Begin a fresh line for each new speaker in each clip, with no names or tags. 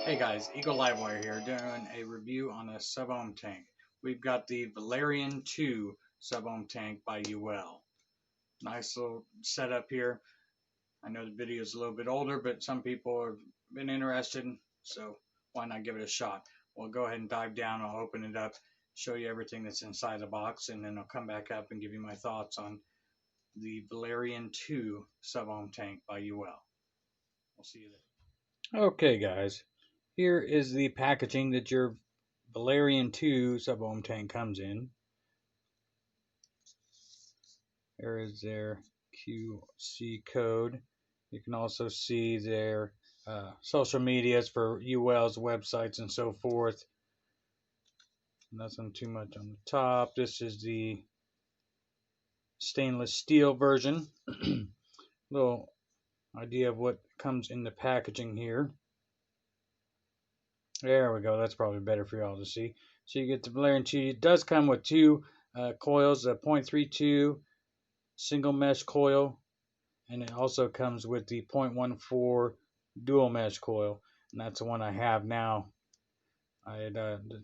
Hey guys, Eagle Livewire here doing a review on a subohm tank. We've got the Valyrian II subohm tank by Uwell. Nice little setup here. I know the video is a little bit older, but some people have been interested, so why not give it a shot? We'll go ahead and dive down. I'll open it up, show you everything that's inside the box, and then I'll come back up and give you my thoughts on the Valyrian II subohm tank by Uwell. We'll see you there. Okay guys, here is the packaging that your Valyrian II subohm tank comes in. There is their QC code. You can also see their social medias for Uwell's websites and so forth. Nothing too much on the top. This is the stainless steel version. Little idea of what comes in the packaging here. There we go. That's probably better for y'all to see. So you get the Valyrian II. It does come with two coils, a 0.32 single mesh coil, and it also comes with the 0.14 dual mesh coil, and that's the one I have now.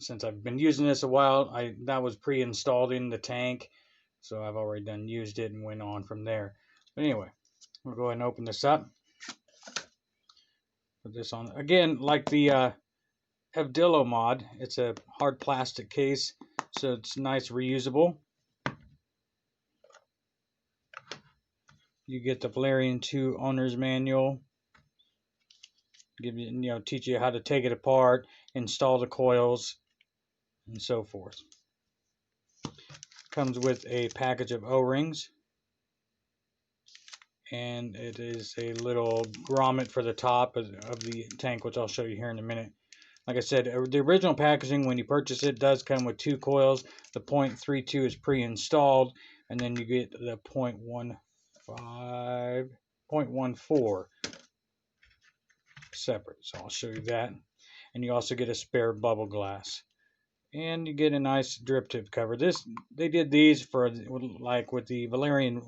Since I've been using this a while, that was pre-installed in the tank, so I've already used it and went on from there. But anyway, we'll go ahead and open this up. Put this on again, like the Evdillo mod. It's a hard plastic case, so it's nice, reusable. You get the Valyrian II owner's manual. Give you, teach you how to take it apart, install the coils, and so forth. Comes with a package of O-rings, and it is a little grommet for the top of the tank, which I'll show you here in a minute. Like I said, the original packaging when you purchase it does come with two coils. The 0.32 is pre-installed, and then you get the 0.14 separate. So I'll show you that. And you also get a spare bubble glass. And you get a nice drip tip cover. They did these for like with the Valyrian I,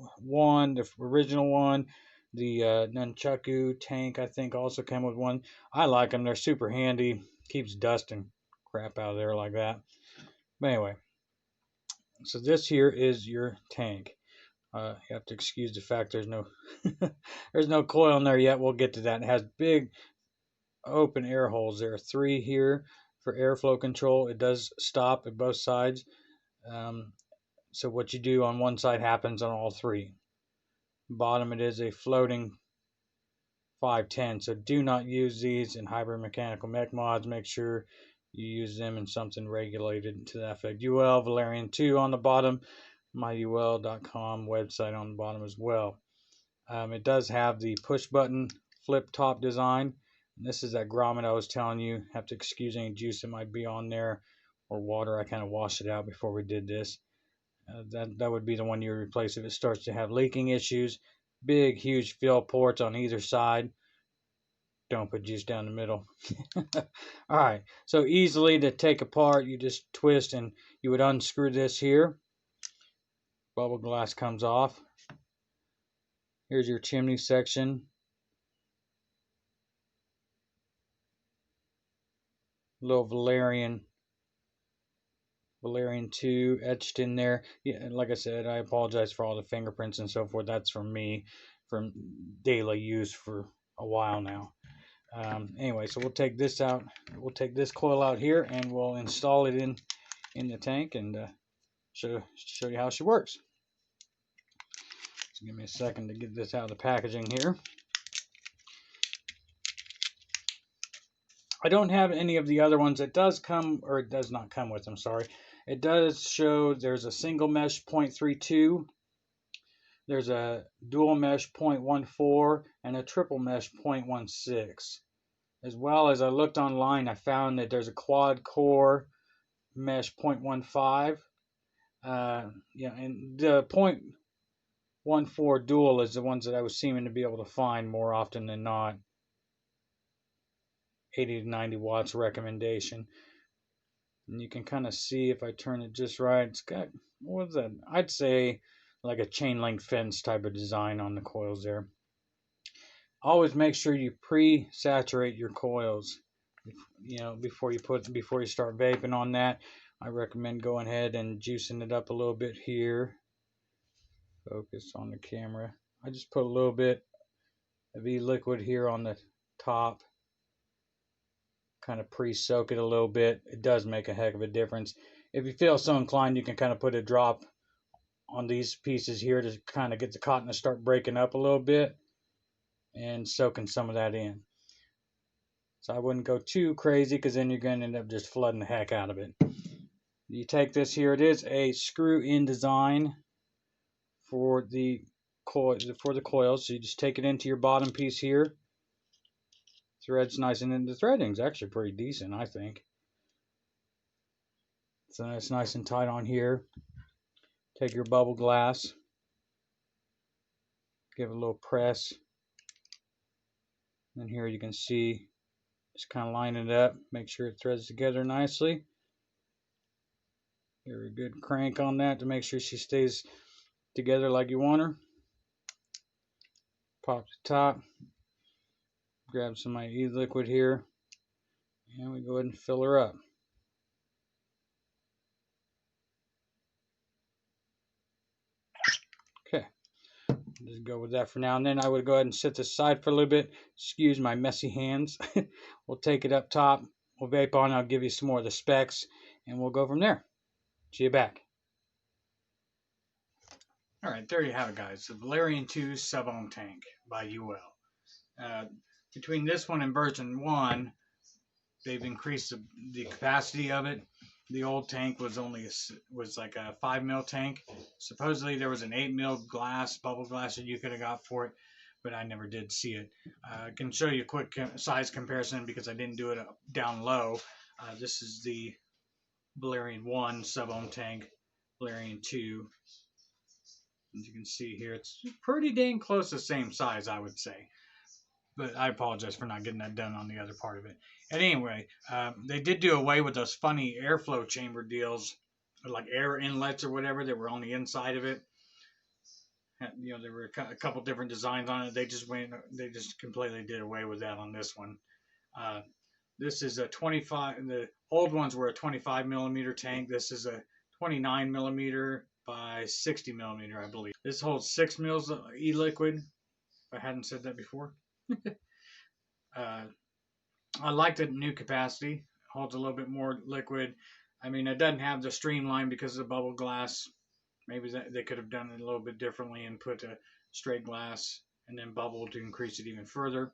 the original one. The Nunchaku tank, I think, also came with one. I like them. They're super handy. Keeps dust and crap out of there like that. But anyway, so this here is your tank. You have to excuse the fact there's no there's no coil in there yet. We'll get to that. It has big open air holes. There are three here for airflow control. It does stop at both sides. So what you do on one side happens on all three. Bottom, it is a floating 510. So do not use these in hybrid mechanical mech mods. Make sure you use them in something regulated to that effect. Uwell Valyrian II on the bottom. myuwell.com website on the bottom as well. It does have the push button flip top design. And this is that grommet I was telling you. Have to excuse any juice that might be on there or water. I kind of washed it out before we did this. That would be the one you replace if it starts to have leaking issues. Big, huge fill ports on either side. Don't put juice down the middle. All right, so easily to take apart, you just twist and you would unscrew this here. Bubble glass comes off. Here's your chimney section. Little Valyrian II etched in there. Yeah, like I said, I apologize for all the fingerprints and so forth. That's from me, from daily use for a while now. Anyway, so we'll take this out. We'll take this coil out here and we'll install it in the tank and show you how she works. So give me a second to get this out of the packaging here. I don't have any of the other ones. It does come, or it does not come with, I'm sorry. It does show there's a single mesh 0.32. There's a dual mesh 0.14 and a triple mesh 0.16. As well as I looked online, I found that there's a quad core mesh 0.15. Yeah, and the 0.14 dual is the ones that I was seeming to be able to find more often than not. 80 to 90 watts recommendation. And you can kind of see if I turn it just right, it's got, what is that? I'd say like a chain link fence type of design on the coils there. Always make sure you pre-saturate your coils. You know, before you start vaping on that, I recommend going ahead and juicing it up a little bit here. Focus on the camera. I just put a little bit of e-liquid here on the top, kind of pre-soak it a little bit. It does make a heck of a difference. If you feel so inclined, you can kind of put a drop on these pieces here to kind of get the cotton to start breaking up a little bit and soaking some of that in. So I wouldn't go too crazy because then you're going to end up just flooding the heck out of it. You take this here. It is a screw-in design for the coil. So you just take it into your bottom piece here. Thread's nice, and the threading's actually pretty decent, I think. So it's nice and tight on here. Take your bubble glass, give it a little press, and here you can see, just kind of line it up, make sure it threads together nicely. Give her a good crank on that to make sure she stays together like you want her. Pop the top, grab some of my e-liquid here, and we go ahead and fill her up. Okay, just go with that for now, and then I would go ahead and set this aside for a little bit. Excuse my messy hands. We'll take it up top, we'll vape on, I'll give you some more of the specs, and we'll go from there. See you back. Alright, there you have it, guys. The Valyrian II subohm tank by Uwell. Between this one and version 1, they've increased the capacity of it. The old tank was like a 5 mil tank. Supposedly there was an 8 mil glass, bubble glass that you could have got for it, but I never did see it. I can show you a quick size comparison because I didn't do it down low. This is the Valyrian 1 subohm tank, Valyrian 2. As you can see here, it's pretty dang close to the same size, I would say. But I apologize for not getting that done on the other part of it. And anyway, they did do away with those funny airflow chamber deals, like air inlets or whatever that were on the inside of it. You know, there were a couple different designs on it. They just completely did away with that on this one. This is a 25. The old ones were a 25 millimeter tank. This is a 29 millimeter by 60 millimeter, I believe. This holds 6 mils of e-liquid. If I hadn't said that before. I like the new capacity. It holds a little bit more liquid. I mean, it doesn't have the streamline because of the bubble glass. Maybe they could have done it a little bit differently and put a straight glass and then bubble to increase it even further.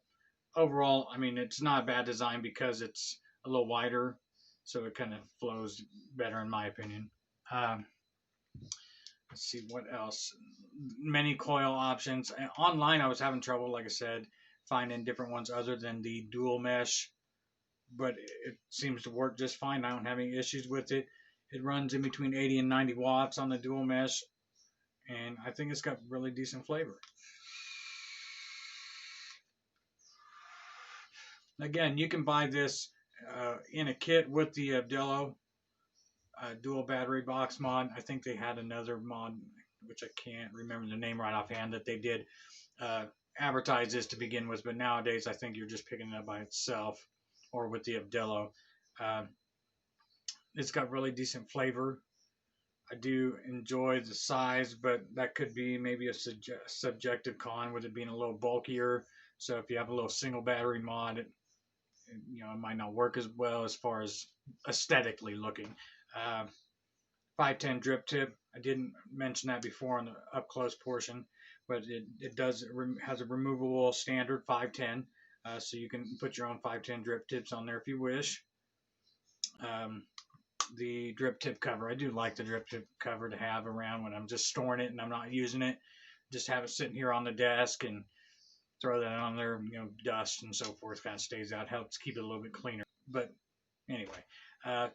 Overall, I mean, it's not a bad design because it's a little wider, so it kind of flows better in my opinion. Let's see what else. Many coil options. Online, I was having trouble, like I said, finding different ones other than the dual mesh, but it seems to work just fine. I don't have any issues with it. It runs in between 80 and 90 watts on the dual mesh, and I think it's got really decent flavor. Again, you can buy this in a kit with the Abdello dual battery box mod. I think they had another mod, which I can't remember the name right offhand, that they did advertise this to begin with, but nowadays I think you're just picking it up by itself or with the Abdello. It's got really decent flavor. I do enjoy the size, but that could be maybe a subjective con with it being a little bulkier. So if you have a little single battery mod, it might not work as well as far as aesthetically looking. 510 drip tip. I didn't mention that before on the up close portion, but it has a removable standard 510, so you can put your own 510 drip tips on there if you wish. The drip tip cover. I do like the drip tip cover to have around when I'm just storing it and I'm not using it. Just have it sitting here on the desk and throw that on there. Dust and so forth kind of stays out. Helps keep it a little bit cleaner. But anyway, a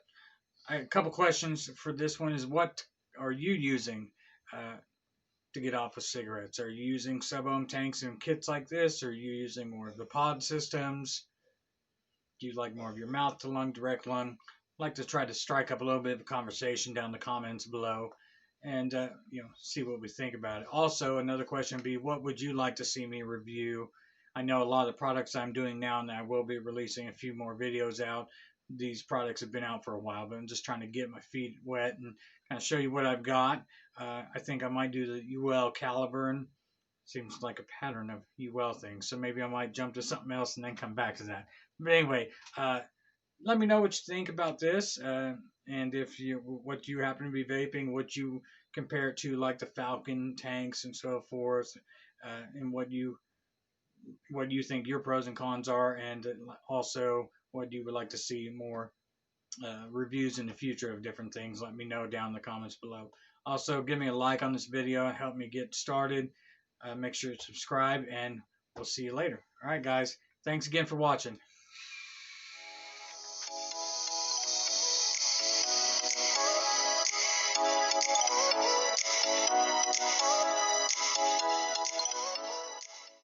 couple questions for this one is, what are you using to get off of cigarettes? Are you using subohm tanks and kits like this? Or are you using more of the pod systems? Do you like more of your mouth to lung, direct lung? I'd like to try to strike up a little bit of a conversation down in the comments below and see what we think about it. Also, another question would be, what would you like to see me review I know a lot of the products I'm doing now, and I will be releasing a few more videos out. These products have been out for a while, but I'm just trying to get my feet wet and kind of show you what I've got. I think I might do the Uwell caliber, and seems like a pattern of Uwell things. So maybe I might jump to something else and then come back to that. But anyway, let me know what you think about this, and if you what you happen to be vaping, what you compare it to, like the Falcon tanks and so forth, and what you think your pros and cons are, and also what you would like to see more reviews in the future of different things. Let me know down in the comments below. Also, give me a like on this video, help me get started. Make sure to subscribe, and we'll see you later. All right, guys. Thanks again for watching.